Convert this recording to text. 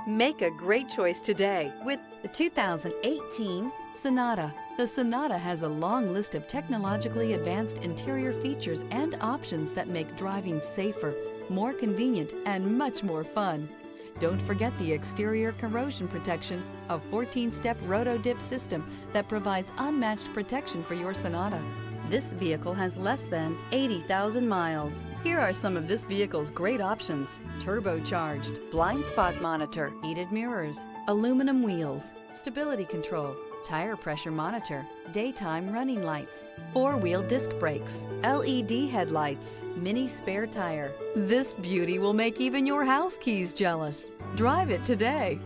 Make a great choice today with The 2018 Sonata. The Sonata has a long list of technologically advanced interior features and options that make driving safer, more convenient, and much more fun. Don't forget the exterior corrosion protection, a 14-step roto-dip system that provides unmatched protection for your Sonata. This vehicle has less than 80,000 miles. Here are some of this vehicle's great options: turbocharged, blind spot monitor, heated mirrors, aluminum wheels, stability control, tire pressure monitor, daytime running lights, four-wheel disc brakes, LED headlights, mini spare tire. This beauty will make even your house keys jealous. Drive it today.